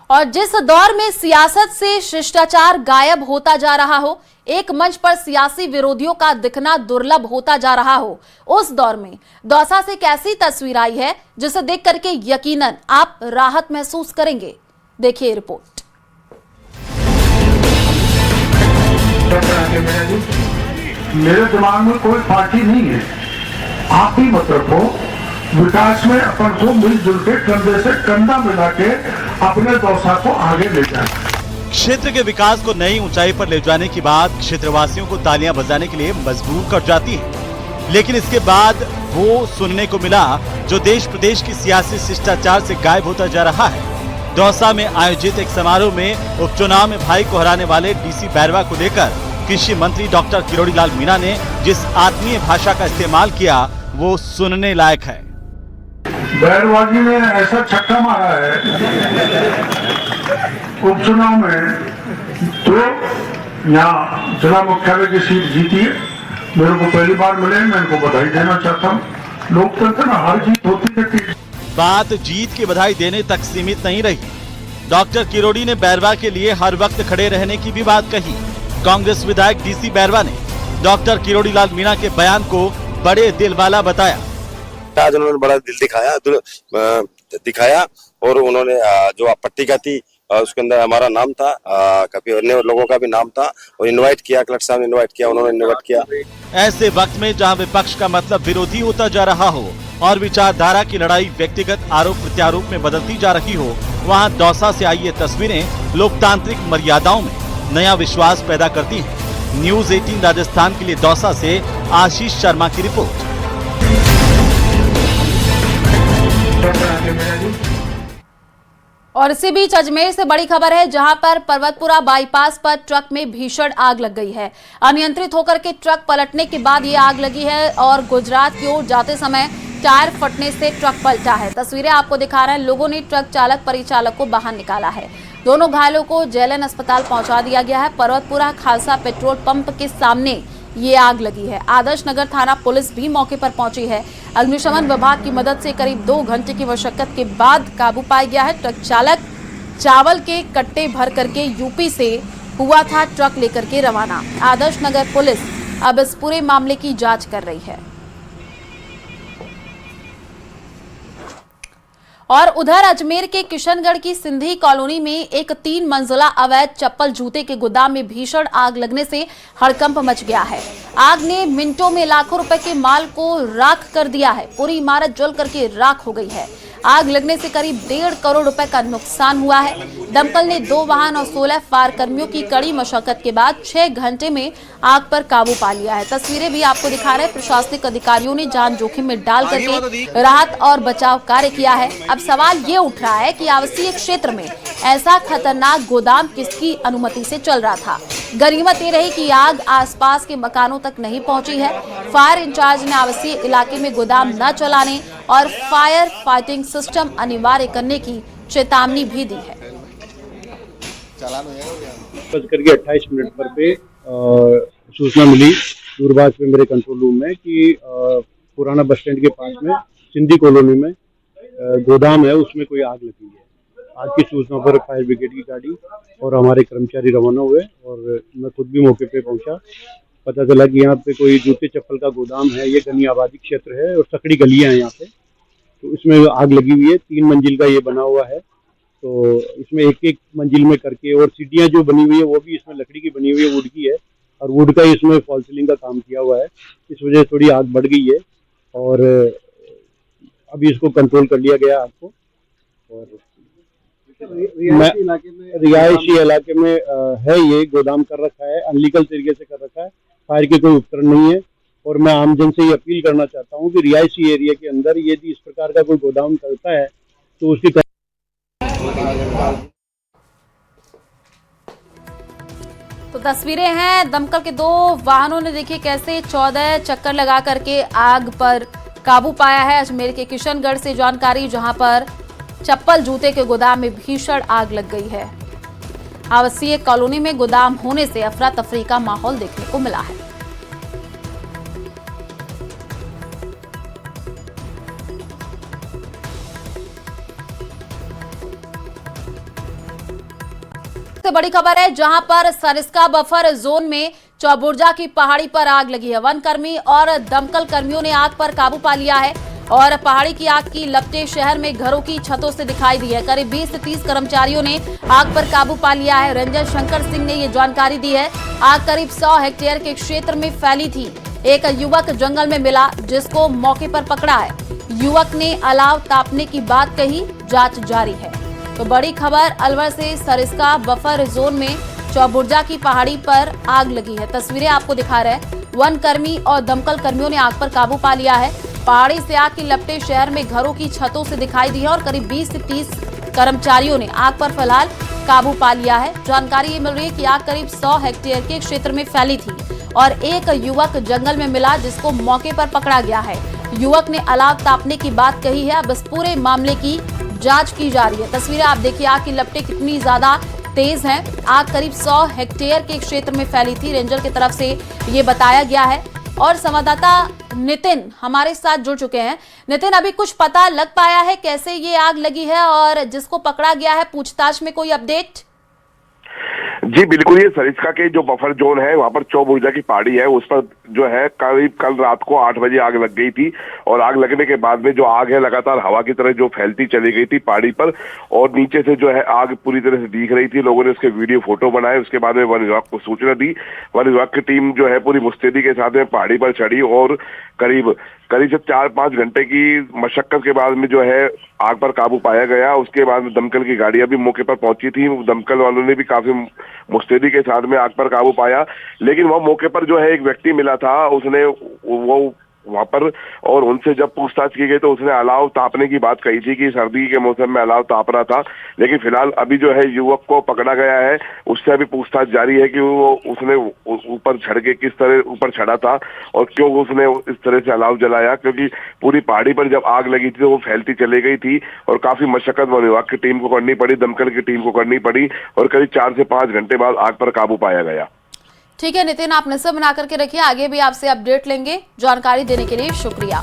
और जिस दौर में सियासत से शिष्टाचार गायब होता जा रहा हो, एक मंच पर सियासी विरोधियों का दिखना दुर्लभ होता जा रहा हो, उस दौर में दौसा से कैसी तस्वीर आई है जिसे देख करके यकीनन आप राहत महसूस करेंगे। देखिए रिपोर्ट। मेरे दिमाग में कोई पार्टी नहीं है, आप ही मत रखो। विकास में अपन को मिलजुल के कंधे से कंधा मिला के अपने दौसा को आगे ले जाए। क्षेत्र के विकास को नई ऊंचाई पर ले जाने की बात क्षेत्रवासियों को तालियां बजाने के लिए मजबूर कर जाती है, लेकिन इसके बाद वो सुनने को मिला जो देश प्रदेश की सियासी शिष्टाचार से गायब होता जा रहा है। दौसा में आयोजित एक समारोह में उपचुनाव में भाई को हराने वाले डीसी बैरवा को लेकर कृषि मंत्री डॉक्टर किरोड़ी लाल मीणा ने जिस आत्मीय भाषा का इस्तेमाल किया वो सुनने लायक है। बैरवा जी ने ऐसा छक्का मारा है उपचुनाव में, तो यहाँ जिला मुख्यालय की सीट जीती है। मेरे को पहली बार मिले, मैं इनको बधाई देना चाहता हूँ। लोकतंत्र में हार जीत होती रहती है। बात जीत की बधाई देने तक सीमित नहीं रही। डॉक्टर किरोड़ी ने बैरवा के लिए हर वक्त खड़े रहने की भी बात कही। कांग्रेस विधायक डीसी बैरवा ने डॉक्टर किरोड़ी लाल मीणा के बयान को बड़े दिल वाला बताया। आज उन्होंने बड़ा दिल दिखाया और उन्होंने जो पट्टी का थी उसके अंदर हमारा नाम था, काफी अन्य लोगों का भी नाम था और इनवाइट किया, कलेक्टर साहब ने इनवाइट किया, उन्होंने इनवाइट किया। ऐसे वक्त में जहां विपक्ष का मतलब विरोधी होता जा रहा हो और विचारधारा की लड़ाई व्यक्तिगत आरोप प्रत्यारोप में बदलती जा रही हो, वहां दौसा से आई ये तस्वीरें लोकतांत्रिक मर्यादाओं में नया विश्वास पैदा करती हैं। न्यूज़ 18 राजस्थान के लिए दौसा से आशीष शर्मा की रिपोर्ट। और इसी बीच अजमेर से बड़ी खबर है, जहां पर पर्वतपुरा बाईपास पर ट्रक में भीषण आग लग गई है। अनियंत्रित होकर के ट्रक पलटने के बाद ये आग लगी है और गुजरात की ओर जाते समय टायर फटने से ट्रक पलटा है। तस्वीरें आपको दिखा रहे हैं। लोगों ने ट्रक चालक परिचालक को बाहर निकाला है। दोनों घायलों को जेएलएन अस्पताल पहुंचा दिया गया है। पर्वतपुरा खालसा पेट्रोल पंप के सामने ये आग लगी है। आदर्श नगर थाना पुलिस भी मौके पर पहुंची है। अग्निशमन विभाग की मदद से करीब 2 घंटे की मशक्कत के बाद काबू पाया गया है। ट्रक चालक चावल के कट्टे भर करके यूपी से हुआ था ट्रक लेकर के रवाना। आदर्श नगर पुलिस अब इस पूरे मामले की जांच कर रही है। और उधर अजमेर के किशनगढ़ की सिंधी कॉलोनी में एक 3 मंजिला अवैध चप्पल जूते के गोदाम में भीषण आग लगने से हड़कंप मच गया है। आग ने मिनटों में लाखों रुपए के माल को राख कर दिया है। पूरी इमारत जल करके राख हो गई है। आग लगने से करीब 1.5 करोड़ रुपए का नुकसान हुआ है। दमकल ने 2 वाहन और 16 फायर कर्मियों की कड़ी मशक्कत के बाद 6 घंटे में आग पर काबू पा लिया है। तस्वीरें भी आपको दिखा रहे हैं। प्रशासनिक अधिकारियों ने जान जोखिम में डाल करके राहत और बचाव कार्य किया है। अब सवाल ये उठ रहा है कि आवासीय क्षेत्र में ऐसा खतरनाक गोदाम किसकी अनुमति से चल रहा था। गनीमत ये रही कि आग आसपास के मकानों तक नहीं पहुंची है। फायर इंचार्ज ने आवासीय इलाके में गोदाम न चलाने और फायर फाइटिंग सिस्टम अनिवार्य करने की चेतावनी भी दी है। 28:28 पर पे सूचना मिली दूरभाष पे मेरे कंट्रोल रूम में कि पुराना बस स्टैंड के पास में सिंधी कॉलोनी में गोदाम है, उसमें कोई आग लगी है। आग की सूचना पर फायर ब्रिगेड की गाड़ी और हमारे कर्मचारी रवाना हुए और मैं खुद भी मौके पे पहुंचा। पता चला कि यहाँ पे कोई जूते चप्पल का गोदाम है। ये घनी आबादी क्षेत्र है और सकड़ी गलियां हैं यहाँ पे, तो इसमें आग लगी हुई है। 3 मंजिल का ये बना हुआ है, तो इसमें एक मंजिल में करके और सीढ़ियाँ जो बनी हुई है वो भी इसमें लकड़ी की बनी हुई है, वुड की है और वुड का इसमें फॉल सीलिंग का काम किया हुआ है। इस वजह से थोड़ी आग बढ़ गई है और अभी इसको कंट्रोल कर लिया गया आग को। और रिहायशी इलाके में है, ये गोदाम कर रखा है, अनलीगल तरीके से कर रखा है। फायर के कोई उपकरण नहीं है और मैं आमजन से ये अपील करना चाहता हूँ कि रिहायशी एरिया के अंदर यदि इस प्रकार का कोई गोदाम करता है तो उसकी तो तस्वीरें हैं दमकल के 2 वाहनों ने देखिए कैसे 14 चक्कर लगा करके आग पर काबू पाया है। अजमेर के किशनगढ़ से जानकारी, जहां पर चप्पल जूते के गोदाम में भीषण आग लग गई है। आवासीय कॉलोनी में गोदाम होने से अफरा तफरी का माहौल देखने को मिला है। से बड़ी खबर है जहां पर सरिस्का बफर जोन में चौबुर्जा की पहाड़ी पर आग लगी है। वन कर्मी और दमकल कर्मियों ने आग पर काबू पा लिया है और पहाड़ी की आग की लपटें शहर में घरों की छतों से दिखाई दी है। करीब 20 से 30 कर्मचारियों ने आग पर काबू पा लिया है। रंजन शंकर सिंह ने ये जानकारी दी है। आग करीब 100 हेक्टेयर के क्षेत्र में फैली थी। एक युवक जंगल में मिला जिसको मौके पर पकड़ा है। युवक ने अलाव तापने की बात कही, जांच जारी है। तो बड़ी खबर अलवर से सरिस्का बफर जोन में चौबुर्जा की पहाड़ी पर आग लगी है। तस्वीरें आपको दिखा रहे हैं। वन कर्मी और दमकल कर्मियों ने आग पर काबू पा लिया है। पहाड़ी से आग की लपटें शहर में घरों की छतों से दिखाई दी है और करीब 20 से 30 कर्मचारियों ने आग पर फिलहाल काबू पा लिया है। जानकारी ये मिल रही है कि आग करीब 100 हेक्टेयर के क्षेत्र में फैली थी और एक युवक जंगल में मिला जिसको मौके पर पकड़ा गया है। युवक ने अलाव तापने की बात कही है। अब इस पूरे मामले की जांच की जा रही है। तस्वीरें आप देखिए, आग की लपटें कितनी ज्यादा तेज हैं। आग करीब 100 हेक्टेयर के क्षेत्र में फैली थी। रेंजर की तरफ से ये बताया गया है और संवाददाता नितिन हमारे साथ जुड़ चुके हैं। नितिन, अभी कुछ पता लग पाया है कैसे ये आग लगी है और जिसको पकड़ा गया है पूछताछ में कोई अपडेट? जी बिल्कुल, ये सरिस्का के जो बफर जोन है वहां पर चौबुर्जा की पहाड़ी है, उस पर जो है करीब कल रात को 8 बजे आग लग गई थी और आग लगने के बाद में जो आग है लगातार हवा की तरह जो फैलती चली गई थी पहाड़ी पर और नीचे से जो है आग पूरी तरह से दिख रही थी। लोगों ने उसके वीडियो फोटो बनाए। उसके बाद में वन विभाग को सूचना दी। वन विभाग की टीम जो है पूरी मुस्तैदी के साथ में पहाड़ी पर चढ़ी और करीब से 4-5 घंटे की मशक्कत के बाद में जो है आग पर काबू पाया गया। उसके बाद में दमकल की गाड़ियां भी मौके पर पहुंची थी। दमकल वालों ने भी काफी मुस्तैदी के साथ में आग पर काबू पाया, लेकिन वह मौके पर जो है एक व्यक्ति मिला था, उसने वो वहां पर और उनसे जब पूछताछ की गई तो उसने अलाव तापने की बात कही थी कि सर्दी के मौसम में अलाव ताप रहा था। लेकिन फिलहाल अभी जो है युवक को पकड़ा गया है, उससे अभी पूछताछ जारी है कि वो उसने ऊपर चढ़ के किस तरह ऊपर चढ़ा था और क्यों उसने इस तरह से अलाव जलाया, क्योंकि पूरी पहाड़ी पर जब आग लगी थी तो वो फैलती चली गई थी और काफी मशक्कत वन विभाग की टीम को करनी पड़ी, दमकल की टीम को करनी पड़ी और करीब 4 से 5 घंटे बाद आग पर काबू पाया गया। ठीक है नितिन, आप नजर बना करके रखिए, आगे भी आपसे अपडेट लेंगे। जानकारी देने के लिए शुक्रिया।